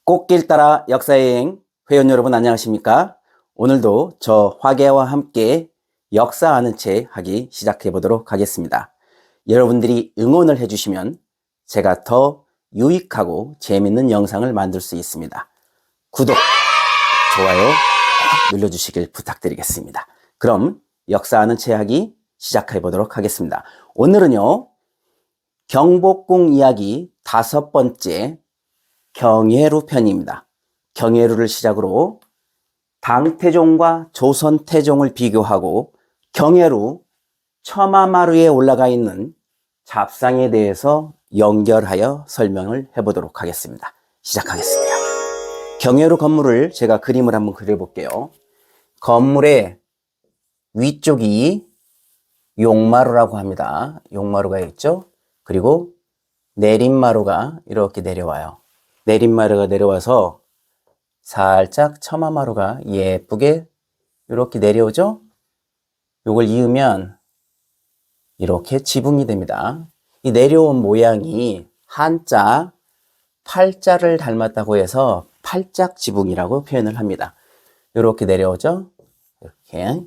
꽃길 따라 역사여행 회원 여러분 안녕하십니까? 오늘도 저 화계와 함께 역사 아는 체 하기 시작해 보도록 하겠습니다. 여러분들이 응원을 해주시면 제가 더 유익하고 재밌는 영상을 만들 수 있습니다. 구독, 좋아요 꼭 눌러주시길 부탁드리겠습니다. 그럼 역사 아는 체 하기 시작해 보도록 하겠습니다. 오늘은요, 경복궁 이야기 5번째 경예루 편입니다. 경예루를 시작으로 당태종과 조선태종을 비교하고 경예루 처마마루에 올라가 있는 잡상에 대해서 연결하여 설명을 해보도록 하겠습니다. 시작하겠습니다. 경예루 건물을 제가 그림을 한번 그려볼게요. 건물의 위쪽이 용마루라고 합니다. 용마루가 있죠. 그리고 내림마루가 이렇게 내려와요. 내림마루가 내려와서 살짝 처마마루가 예쁘게 이렇게 내려오죠. 요걸 이으면 이렇게 지붕이 됩니다. 이 내려온 모양이 한자, 팔자를 닮았다고 해서 팔짝 지붕이라고 표현을 합니다. 이렇게 내려오죠. 이렇게.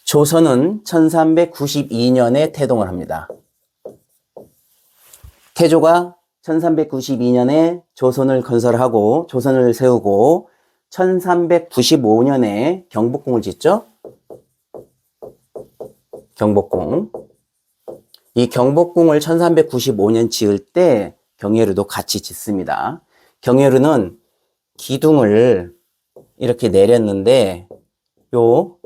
조선은 1392년에 태동을 합니다. 태조가 1392년에 조선을 건설하고 조선을 세우고 1395년에 경복궁을 짓죠. 경복궁. 이 경복궁을 1395년 지을 때 경예루도 같이 짓습니다. 경예루는 기둥을 이렇게 내렸는데 요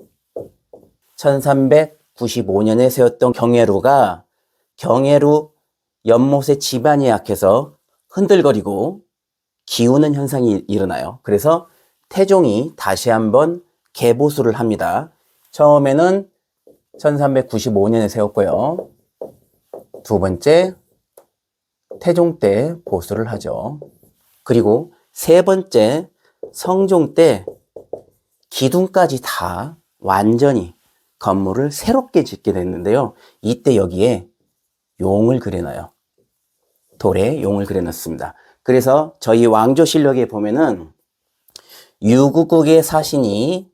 1395년에 세웠던 경예루가 경예루 연못의 지반이 약해서 흔들거리고 기우는 현상이 일어나요. 그래서 태종이 다시 한번 개보수를 합니다. 처음에는 1395년에 세웠고요. 두 번째, 태종 때 보수를 하죠. 그리고 세 번째, 성종 때 기둥까지 다 완전히 건물을 새롭게 짓게 됐는데요. 이때 여기에 용을 그려놔요. 돌에 용을 그려놨습니다. 그래서 저희 왕조실록에 보면은 유구국의 사신이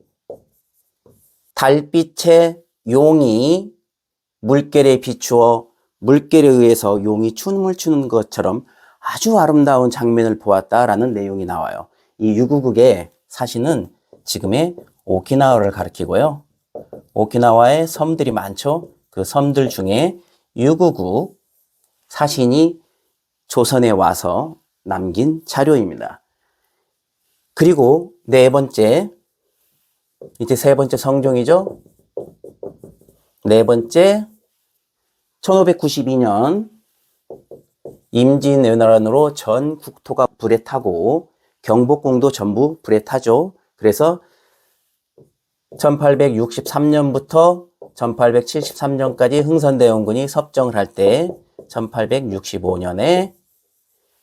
달빛에 용이 물결에 비추어 물결에 의해서 용이 춤을 추는 것처럼 아주 아름다운 장면을 보았다라는 내용이 나와요. 이 유구국의 사신은 지금의 오키나와를 가리키고요. 오키나와에 섬들이 많죠. 그 섬들 중에 유구국 사신이 조선에 와서 남긴 자료입니다. 그리고 네 번째, 이제 세 번째 성종이죠. 네 번째, 1592년 임진왜란으로 전 국토가 불에 타고 경복궁도 전부 불에 타죠. 그래서 1863년부터 1873년까지 흥선대원군이 섭정을 할 때 1865년에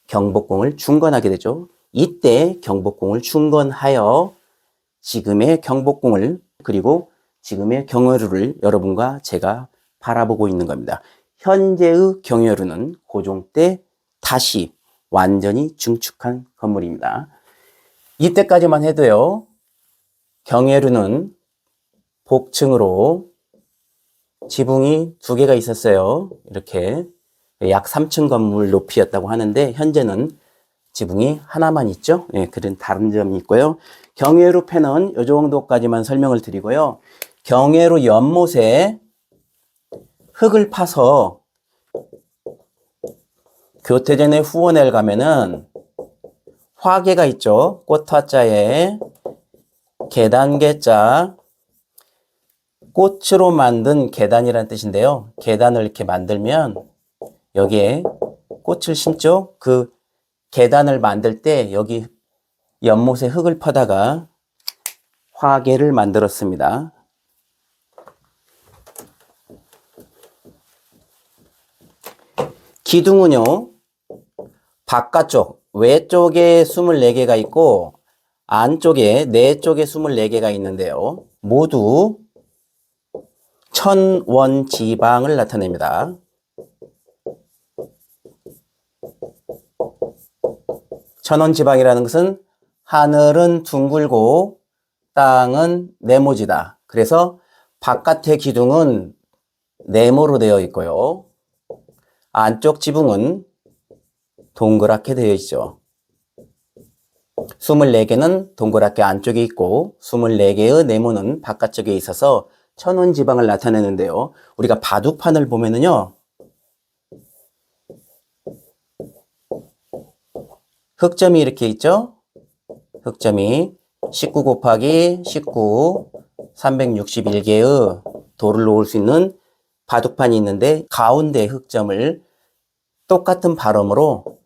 경복궁을 중건하게 되죠. 이때 경복궁을 중건하여 지금의 경복궁을 그리고 지금의 경예루를 여러분과 제가 바라보고 있는 겁니다. 현재의 경예루는 고종 때 다시 완전히 증축한 건물입니다. 이때까지만 해도요, 경예루는 복층으로 지붕이 2개가 있었어요. 이렇게 약 3층 건물 높이였다고 하는데 현재는 지붕이 하나만 있죠. 예, 그런 다른 점이 있고요. 경예루 편은 이 정도까지만 설명을 드리고요. 경예루 연못에 흙을 파서 교태전의 후원회를 가면은 화계가 있죠. 꽃화자에 계단계자, 꽃으로 만든 계단이라는 뜻인데요. 계단을 이렇게 만들면 여기에 꽃을 심죠. 그 계단을 만들 때 여기 연못에 흙을 퍼다가 화계를 만들었습니다. 기둥은요, 바깥쪽, 외쪽에 24개가 있고 안쪽에 4쪽에 24개가 있는데요. 모두 천원지방을 나타냅니다. 천원지방이라는 것은 하늘은 둥글고 땅은 네모지다. 그래서 바깥의 기둥은 네모로 되어 있고요. 안쪽 지붕은 동그랗게 되어 있죠. 24개는 동그랗게 안쪽에 있고 24개의 네모는 바깥쪽에 있어서 천원지방을 나타내는데요. 우리가 바둑판을 보면은요. 흑점이 이렇게 있죠. 흑점이 19 곱하기 19, 361개의 돌을 놓을 수 있는 바둑판이 있는데 가운데 흑점을 똑같은 발음으로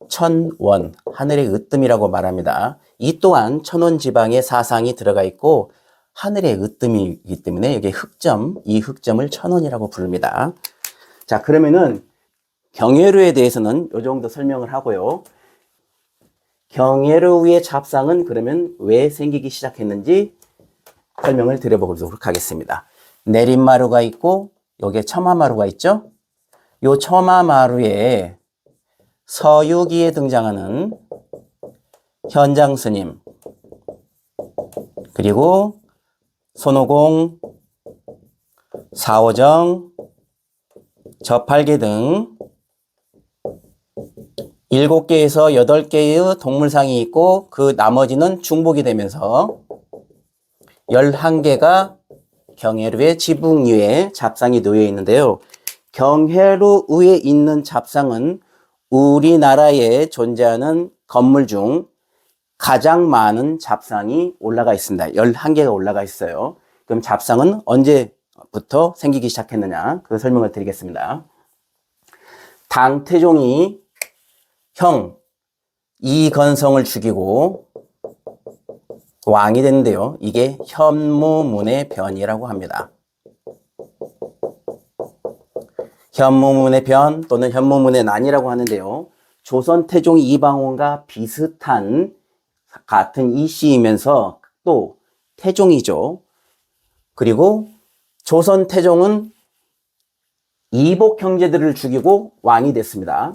천원, 하늘의 으뜸이라고 말합니다. 이 또한 천원지방의 사상이 들어가 있고 하늘의 으뜸이기 때문에 여기 흑점, 이 흑점을 천원이라고 부릅니다. 자, 그러면은 경회루에 대해서는 이 정도 설명을 하고요. 경회루의 잡상은 그러면 왜 생기기 시작했는지 설명을 드려보도록 하겠습니다. 내림마루가 있고 여기에 첨화마루가 있죠. 요 첨화마루에 서유기에 등장하는 현장스님, 그리고 손오공, 사오정, 저팔계 등 7개에서 8개의 동물상이 있고 그 나머지는 중복이 되면서 11개가 경회루의 지붕 위에 잡상이 놓여 있는데요. 경회루 위에 있는 잡상은 우리나라에 존재하는 건물 중 가장 많은 잡상이 올라가 있습니다. 11개가 올라가 있어요. 그럼 잡상은 언제부터 생기기 시작했느냐? 그 설명을 드리겠습니다. 당태종이 형 이건성을 죽이고 왕이 됐는데요. 이게 현무문의 변이라고 합니다. 현무문의 변 또는 현무문의 난이라고 하는데요. 조선 태종 이방원과 비슷한 같은 이씨이면서 또 태종이죠. 그리고 조선 태종은 이복 형제들을 죽이고 왕이 됐습니다.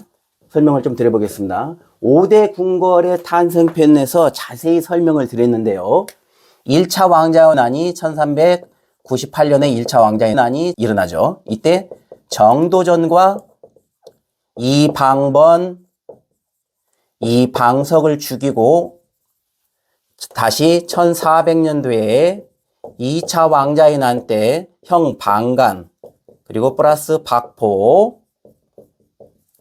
설명을 좀 드려보겠습니다. 5대 궁궐의 탄생편에서 자세히 설명을 드렸는데요. 1차 왕자의 난이 1398년에 1차 왕자의 난이 일어나죠. 이때 정도전과 이방번, 이방석을 죽이고 다시 1400년도에 2차 왕자의 난 때 형 방간 그리고 플러스 박포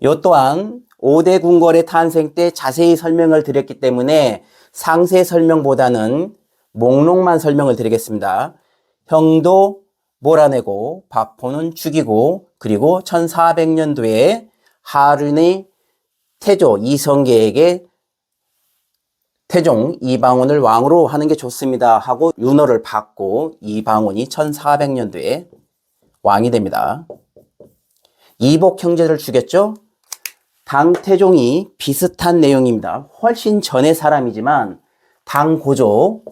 요 또한 5대 궁궐의 탄생 때 자세히 설명을 드렸기 때문에 상세 설명보다는 목록만 설명을 드리겠습니다. 형도 몰아내고 박포는 죽이고 그리고 1400년도에 하륜의 태조 이성계에게 태종 이방원을 왕으로 하는 게 좋습니다 하고 윤허를 받고 이방원이 1400년도에 왕이 됩니다. 이복 형제를 죽였죠. 당태종이 비슷한 내용입니다. 훨씬 전의 사람이지만 당고조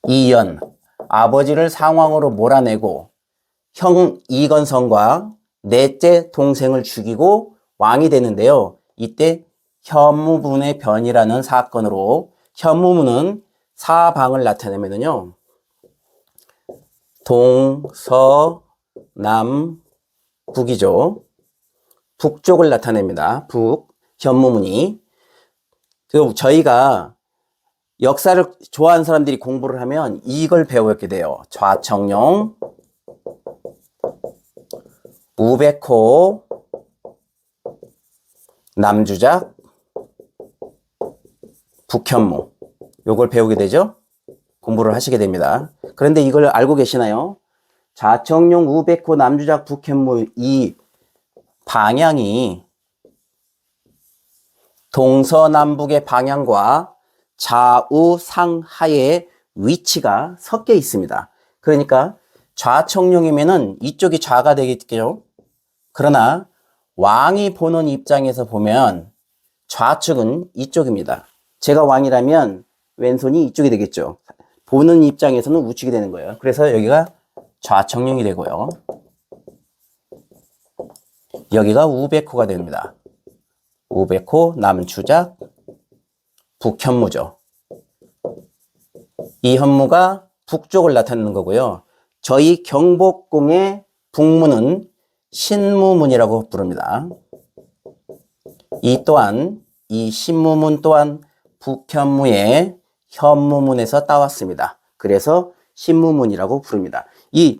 이연 아버지를 상왕으로 몰아내고 형 이건성과 넷째 동생을 죽이고 왕이 되는데요. 이때 현무문의 변이라는 사건으로 현무문은 사방을 나타내면요. 동, 서, 남, 북이죠. 북쪽을 나타냅니다. 북, 현무문이. 그리고 저희가 역사를 좋아하는 사람들이 공부를 하면 이걸 배우게 돼요. 좌청룡, 우백호, 남주작, 북현무. 요걸 배우게 되죠. 공부를 하시게 됩니다. 그런데 이걸 알고 계시나요? 좌청룡, 우백호, 남주작, 북현무 이 방향이 동서남북의 방향과 좌우 상하의 위치가 섞여 있습니다. 그러니까 좌청룡이면은 이쪽이 좌가 되겠죠. 그러나 왕이 보는 입장에서 보면 좌측은 이쪽입니다. 제가 왕이라면 왼손이 이쪽이 되겠죠. 보는 입장에서는 우측이 되는 거예요. 그래서 여기가 좌청룡이 되고요. 여기가 우백호가 됩니다. 우백호, 남추작, 북현무죠. 이 현무가 북쪽을 나타내는 거고요. 저희 경복궁의 북문은 신무문이라고 부릅니다. 이 신무문 또한 북현무의 현무문에서 따왔습니다. 그래서 신무문이라고 부릅니다. 이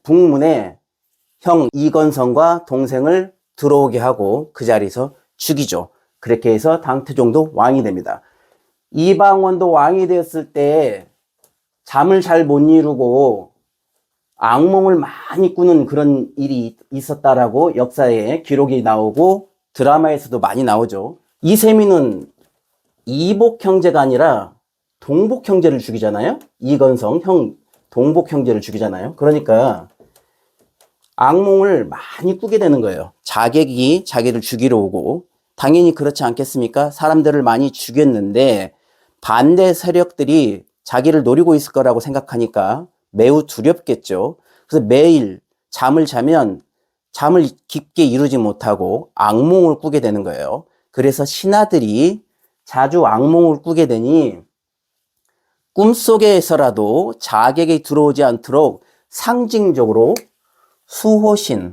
북문에 형 이건성과 동생을 들어오게 하고 그 자리에서 죽이죠. 그렇게 해서 당태종도 왕이 됩니다. 이방원도 왕이 되었을 때 잠을 잘 못 이루고 악몽을 많이 꾸는 그런 일이 있었다라고 역사에 기록이 나오고 드라마에서도 많이 나오죠. 이세민은 이복 형제가 아니라 동복 형제를 죽이잖아요. 이건성 형 동복 형제를 죽이잖아요. 그러니까 악몽을 많이 꾸게 되는 거예요. 자객이 자기를 죽이러 오고, 당연히 그렇지 않겠습니까? 사람들을 많이 죽였는데 반대 세력들이 자기를 노리고 있을 거라고 생각하니까 매우 두렵겠죠. 그래서 매일 잠을 자면 잠을 깊게 이루지 못하고 악몽을 꾸게 되는 거예요. 그래서 신하들이 자주 악몽을 꾸게 되니 꿈속에서라도 자객이 들어오지 않도록 상징적으로 수호신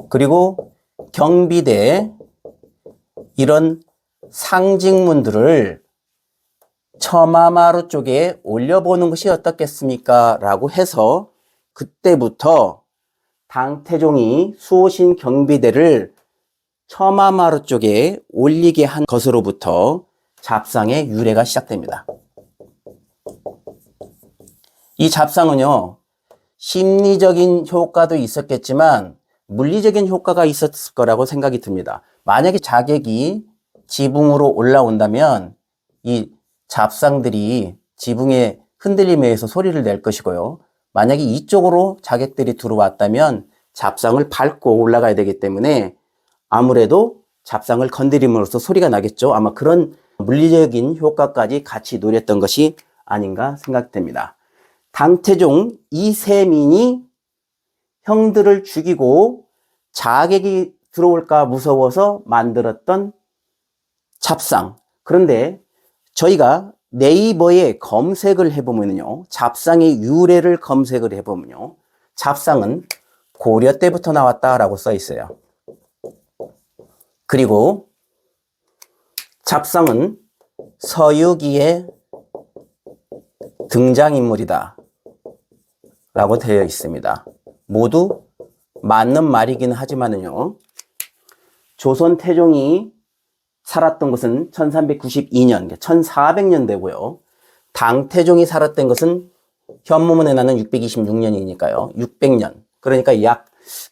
그리고 경비대 이런 상징문들을 처마마루 쪽에 올려보는 것이 어떻겠습니까? 라고 해서 그때부터 당태종이 수호신 경비대를 처마마루 쪽에 올리게 한 것으로부터 잡상의 유래가 시작됩니다. 이 잡상은요, 심리적인 효과도 있었겠지만 물리적인 효과가 있었을 거라고 생각이 듭니다. 만약에 자객이 지붕으로 올라온다면 이 잡상들이 지붕의 흔들림에 의해서 소리를 낼 것이고요. 만약에 이쪽으로 자객들이 들어왔다면 잡상을 밟고 올라가야 되기 때문에 아무래도 잡상을 건드림으로써 소리가 나겠죠. 아마 그런 물리적인 효과까지 같이 노렸던 것이 아닌가 생각됩니다. 당태종 이세민이 형들을 죽이고 자객이 들어올까 무서워서 만들었던 잡상. 그런데 저희가 네이버에 검색을 해보면요, 잡상의 유래를 검색을 해보면요, 잡상은 고려 때부터 나왔다라고 써 있어요. 그리고 잡상은 서유기의 등장인물이다 라고 되어 있습니다. 모두 맞는 말이긴 하지만요, 조선 태종이 살았던 것은 1392년, 1400년대고요. 당태종이 살았던 것은 현무문에 나는 626년이니까요. 600년. 그러니까 약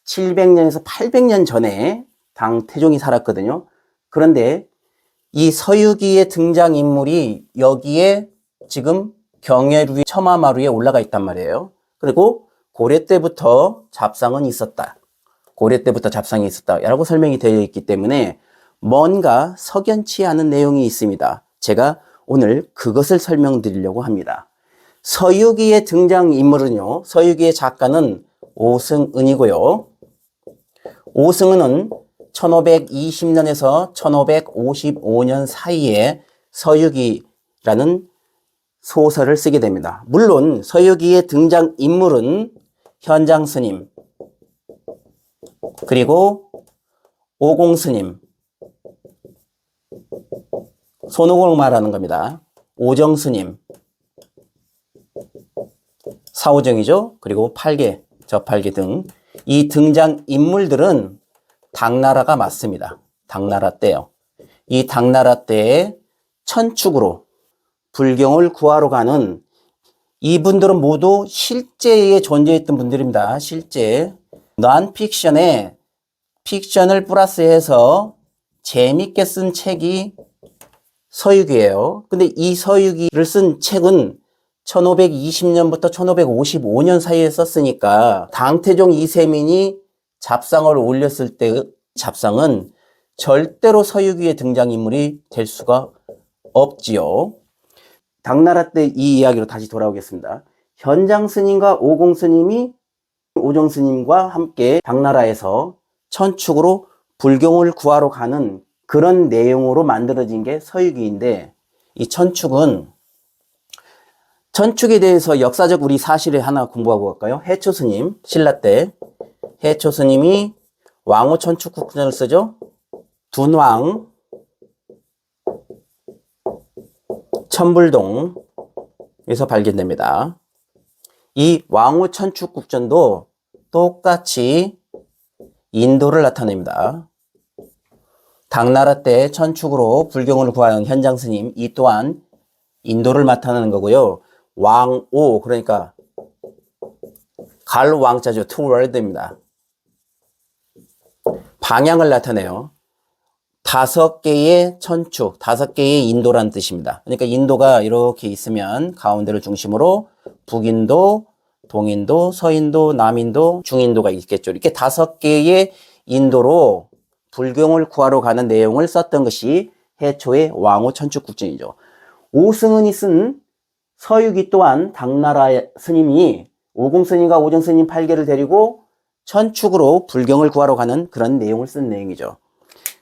700년에서 800년 전에 당태종이 살았거든요. 그런데 이 서유기의 등장인물이 여기에 지금 경예루의 처마마루에 올라가 있단 말이에요. 그리고 고려 때부터 잡상은 있었다. 고려 때부터 잡상이 있었다. 라고 설명이 되어 있기 때문에 뭔가 석연치 않은 내용이 있습니다. 제가 오늘 그것을 설명드리려고 합니다. 서유기의 등장인물은요, 서유기의 작가는 오승은이고요. 오승은은 1520년에서 1555년 사이에 서유기라는 소설을 쓰게 됩니다. 물론 서유기의 등장인물은 현장스님, 그리고 오공스님, 손오공을 말하는 겁니다. 오정스님, 사오정이죠. 그리고 팔계, 저팔계 등 이 등장인물들은 당나라가 맞습니다. 당나라 때요. 이 당나라 때에 천축으로 불경을 구하러 가는 이분들은 모두 실제에 존재했던 분들입니다. 실제 논픽션에 픽션을 플러스해서 재밌게 쓴 책이 서유기예요. 근데 이 서유기를 쓴 책은 1520년부터 1555년 사이에 썼으니까 당태종 이세민이 잡상을 올렸을 때 잡상은 절대로 서유기의 등장인물이 될 수가 없지요. 당나라 때 이 이야기로 다시 돌아오겠습니다. 현장스님과 오공스님이 오정스님과 함께 당나라에서 천축으로 불경을 구하러 가는 그런 내용으로 만들어진 게 서유기인데, 이 천축은 천축에 대해서 역사적 우리 사실을 하나 공부하고 갈까요? 해초 스님, 신라 때 해초 스님이 왕호 천축국전을 쓰죠. 둔왕 천불동에서 발견됩니다. 이 왕호 천축국전도 똑같이 인도를 나타냅니다. 당나라 때 천축으로 불경을 구하는 현장 스님, 이 또한 인도를 나타내는 거고요. 왕오, 그러니까 갈 왕자죠. toward입니다. 방향을 나타내요. 5개의 천축, 5개의 인도라는 뜻입니다. 그러니까 인도가 이렇게 있으면 가운데를 중심으로 북인도, 동인도, 서인도, 남인도, 중인도가 있겠죠. 이렇게 5개의 인도로 불경을 구하러 가는 내용을 썼던 것이 해초의 왕호 천축국전이죠. 오승은이 쓴 서유기 또한 당나라 스님이 오공스님과 오정스님 8개를 데리고 천축으로 불경을 구하러 가는 그런 내용을 쓴 내용이죠.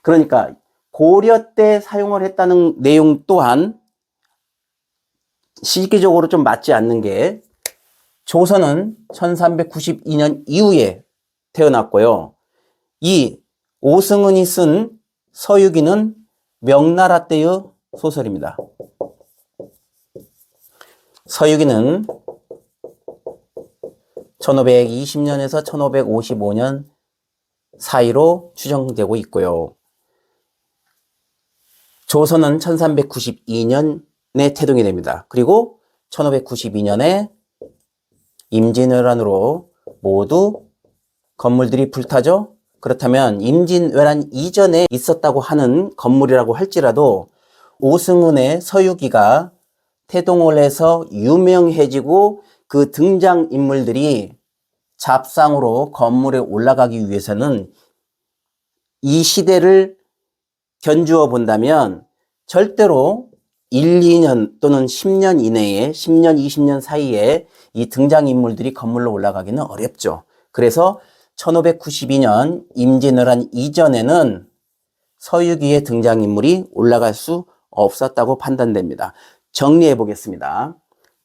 그러니까 고려 때 사용을 했다는 내용 또한 시기적으로 좀 맞지 않는 게, 조선은 1392년 이후에 태어났고요. 이 오승은이 쓴 서유기는 명나라 때의 소설입니다. 서유기는 1520년에서 1555년 사이로 추정되고 있고요. 조선은 1392년에 태동이 됩니다. 그리고 1592년에 임진왜란으로 모두 건물들이 불타죠. 그렇다면 임진왜란 이전에 있었다고 하는 건물이라고 할지라도 오승훈의 서유기가 태동을 해서 유명해지고 그 등장인물들이 잡상으로 건물에 올라가기 위해서는 이 시대를 견주어 본다면 절대로 1, 2년 또는 10년 이내에 10년, 20년 사이에 이 등장인물들이 건물로 올라가기는 어렵죠. 그래서 1592년 임진왜란 이전에는 서유기의 등장인물이 올라갈 수 없었다고 판단됩니다. 정리해 보겠습니다.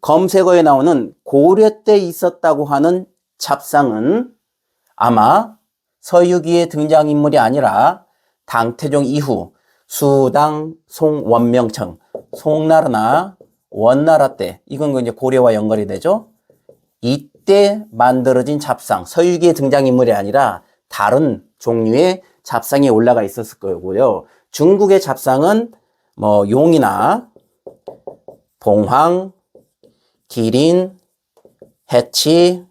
검색어에 나오는 고려 때 있었다고 하는 잡상은 아마 서유기의 등장인물이 아니라 당태종 이후 수당, 송, 원명청, 송나라나 원나라 때, 이건 이제 고려와 연관이 되죠. 이때 만들어진 잡상, 서유기의 등장인물이 아니라 다른 종류의 잡상이 올라가 있었을 거고요. 중국의 잡상은 뭐 용이나 봉황, 기린, 해치,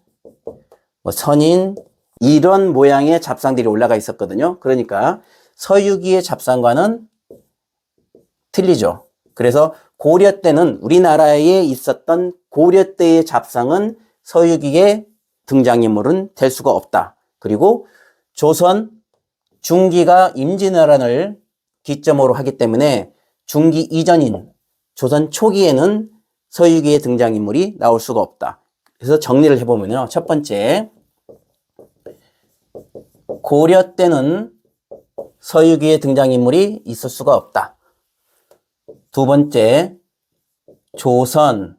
뭐 선인, 이런 모양의 잡상들이 올라가 있었거든요. 그러니까 서유기의 잡상과는 틀리죠. 그래서 고려 때는, 우리나라에 있었던 고려 때의 잡상은 서유기의 등장인물은 될 수가 없다. 그리고 조선 중기가 임진왜란을 기점으로 하기 때문에 중기 이전인 조선 초기에는 서유기의 등장인물이 나올 수가 없다. 그래서 정리를 해보면요. 첫 번째, 고려 때는 서유기의 등장인물이 있을 수가 없다. 두 번째, 조선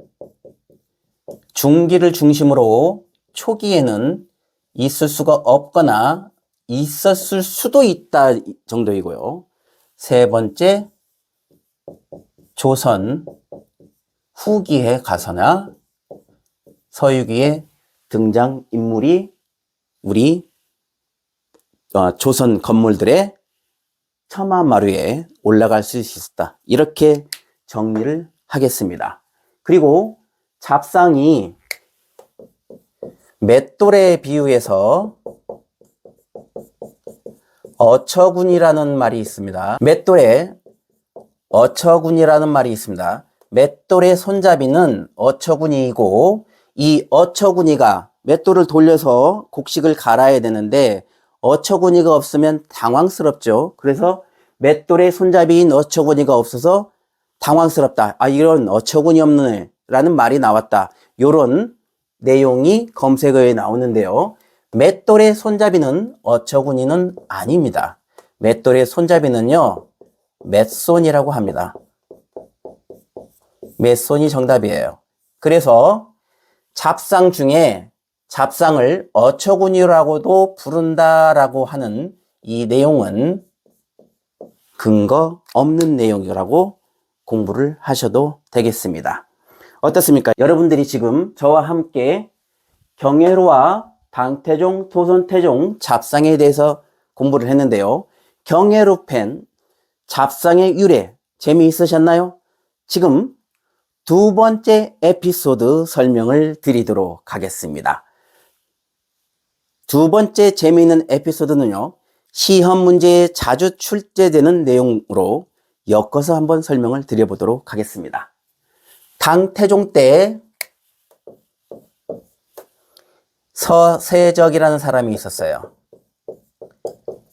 중기를 중심으로 초기에는 있을 수가 없거나 있었을 수도 있다 정도이고요. 세 번째, 조선 후기에 가서나 서유기의 등장인물이 우리 조선 건물들의 처마마루에 올라갈 수 있었다. 이렇게 정리를 하겠습니다. 그리고 잡상이 맷돌에 비유해서 어처군이라는 말이 있습니다. 맷돌에 어처군이라는 말이 있습니다. 맷돌의 손잡이는 어처군이고, 이 어처군이가 맷돌을 돌려서 곡식을 갈아야 되는데 어처구니가 없으면 당황스럽죠. 그래서 맷돌의 손잡이인 어처구니가 없어서 당황스럽다. 아, 이런 어처구니 없는 라는 말이 나왔다. 이런 내용이 검색어에 나오는데요. 맷돌의 손잡이는 어처구니는 아닙니다. 맷돌의 손잡이는요, 맷손이라고 합니다. 맷손이 정답이에요. 그래서 잡상 중에 잡상을 어처구니라고도 부른다라고 하는 이 내용은 근거 없는 내용이라고 공부를 하셔도 되겠습니다. 어떻습니까? 여러분들이 지금 저와 함께 경회로와 당태종, 토선태종, 잡상에 대해서 공부를 했는데요. 경회로편 잡상의 유래 재미있으셨나요? 지금 두 번째 에피소드 설명을 드리도록 하겠습니다. 두 번째 재미있는 에피소드는요, 시험 문제에 자주 출제되는 내용으로 엮어서 한번 설명을 드려보도록 하겠습니다. 당태종 때 서세적이라는 사람이 있었어요.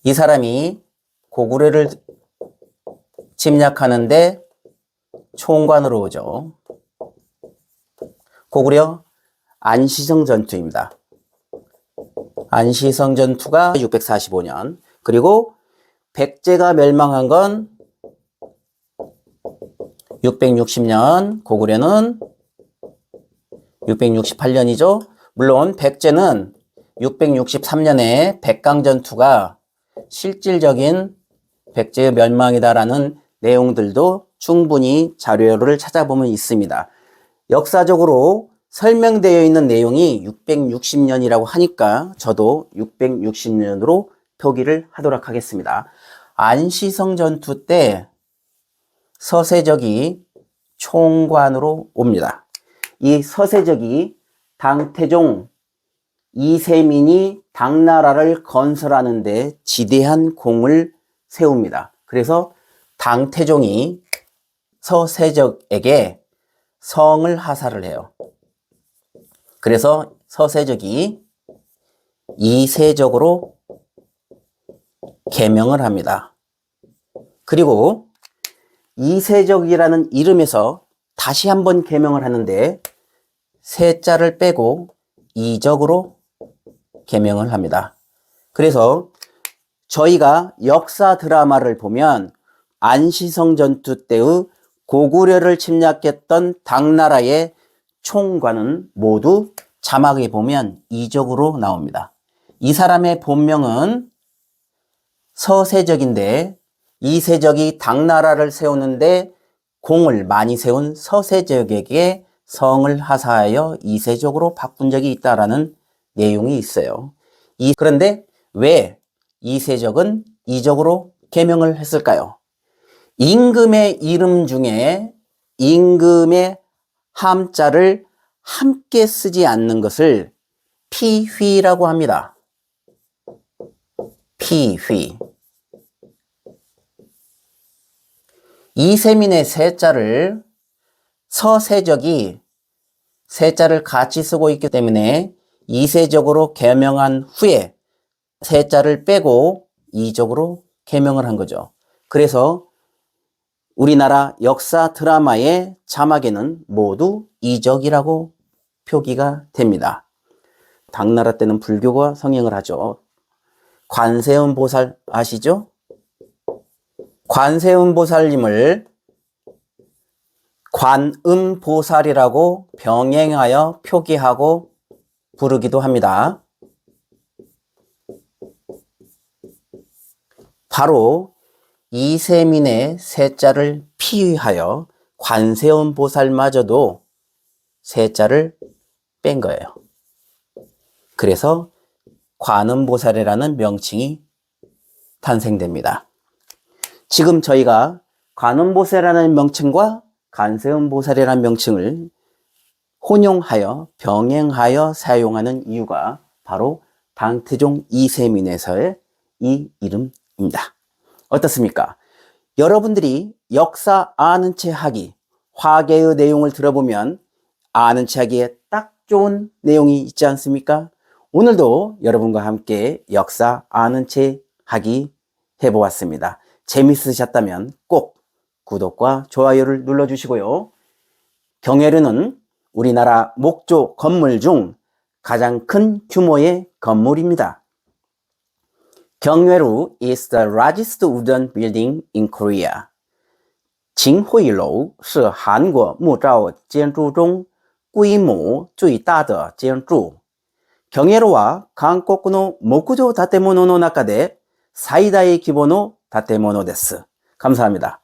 이 사람이 고구려를 침략하는데 총관으로 오죠. 고구려 안시성 전투입니다. 안시성 전투가 645년, 그리고 백제가 멸망한 건 660년, 고구려는 668년이죠. 물론 백제는 663년에 백강전투가 실질적인 백제의 멸망이다라는 내용들도 충분히 자료를 찾아보면 있습니다. 역사적으로 설명되어 있는 내용이 660년이라고 하니까 저도 660년으로 표기를 하도록 하겠습니다. 안시성 전투 때 서세적이 총관으로 옵니다. 이 서세적이 당태종 이세민이 당나라를 건설하는 데 지대한 공을 세웁니다. 그래서 당태종이 서세적에게 성을 하사를 해요. 그래서 서세적이 이세적으로 개명을 합니다. 그리고 이세적이라는 이름에서 다시 한번 개명을 하는데 세자를 빼고 이적으로 개명을 합니다. 그래서 저희가 역사 드라마를 보면 안시성 전투 때의 고구려를 침략했던 당나라의 총관은 모두 자막에 보면 이적으로 나옵니다. 이 사람의 본명은 서세적인데 이세적이 당나라를 세우는데 공을 많이 세운 서세적에게 성을 하사하여 이세적으로 바꾼 적이 있다라는 내용이 있어요. 그런데 왜 이세적은 이적으로 개명을 했을까요? 임금의 이름 중에 임금의 함자를 함께 쓰지 않는 것을 피휘라고 합니다. 피휘. 이세민의 세자를 서세적이 세자를 같이 쓰고 있기 때문에 이세적으로 개명한 후에 세자를 빼고 이적으로 개명을 한 거죠. 그래서 우리나라 역사 드라마의 자막에는 모두 이적이라고 표기가 됩니다. 당나라 때는 불교가 성행을 하죠. 관세음 보살 아시죠? 관세음 보살님을 관음보살이라고 병행하여 표기하고 부르기도 합니다. 바로 이세민의 세자를 피하여 관세음보살마저도 세자를 뺀 거예요. 그래서 관음보살이라는 명칭이 탄생됩니다. 지금 저희가 관음보살이라는 명칭과 관세음보살이라는 명칭을 혼용하여 병행하여 사용하는 이유가 바로 당태종 이세민에서의 이 이름입니다. 어떻습니까? 여러분들이 역사 아는 체 하기, 화계의 내용을 들어보면 아는 체 하기에 딱 좋은 내용이 있지 않습니까? 오늘도 여러분과 함께 역사 아는 체 하기 해보았습니다. 재밌으셨다면 꼭 구독과 좋아요를 눌러주시고요. 경회로는 우리나라 목조 건물 중 가장 큰 규모의 건물입니다. 경회로 is the largest wooden building in Korea. 秦桧楼是韩国木造建筑中规模最大的建筑。경회로와韓国の木造建物の中で最大規模の建物です。감사합니다.